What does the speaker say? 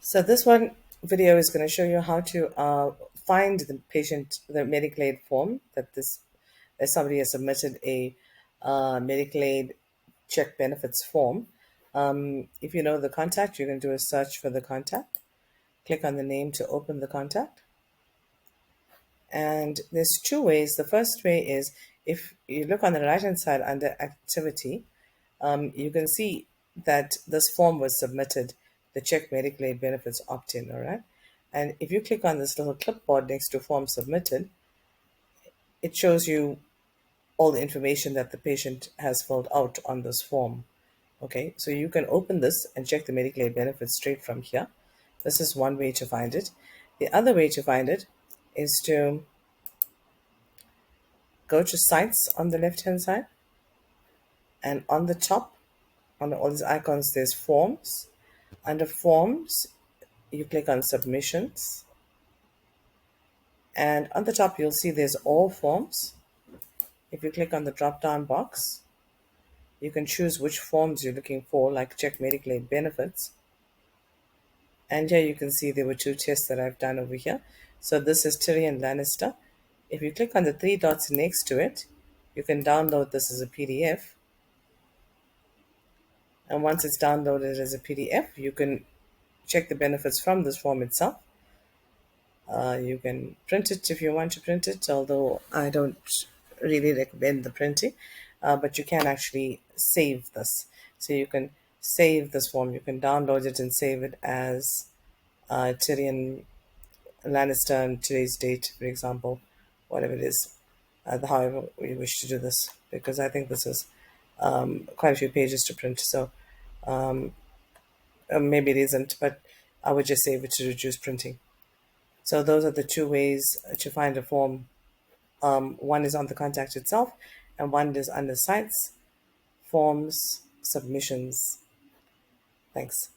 So this one video is going to show you how to find the patient, the medical aid form that somebody has submitted a medical aid check benefits form. If you know the contact, you can do a search for the contact. Click on the name to open the contact. And there's two ways. The first way is if you look on the right hand side under activity, you can see that this form was submitted, the check medical aid benefits opt-in, all right? And if you click on this little clipboard next to form submitted, it shows you all the information that the patient has filled out on this form. Okay, so you can open this and check the medical aid benefits straight from here. This is one way to find it. The other way to find it is to go to sites on the left hand side, and on the top, on all these icons, there's forms. Under forms, you click on submissions, and on the top you'll see there's all forms. If you click on the drop down box, you can choose which forms you're looking for, like check medical aid benefits. And here you can see there were two tests that I've done over here. So this is Tyrion Lannister. If you click on the three dots next to it, you can download this as a PDF. And once it's downloaded as a PDF, you can check the benefits from this form itself. You can print it if you want to print it, although I don't really recommend the printing, but you can actually save this. So you can save this form, you can download it and save it as Tyrion Lannister and today's date, for example, whatever it is, however you wish to do this, because I think this is quite a few pages to print. So maybe it isn't, but I would just save it to reduce printing. So those are the two ways to find a form. One is on the contact itself, and one is under sites, forms, submissions. Thanks.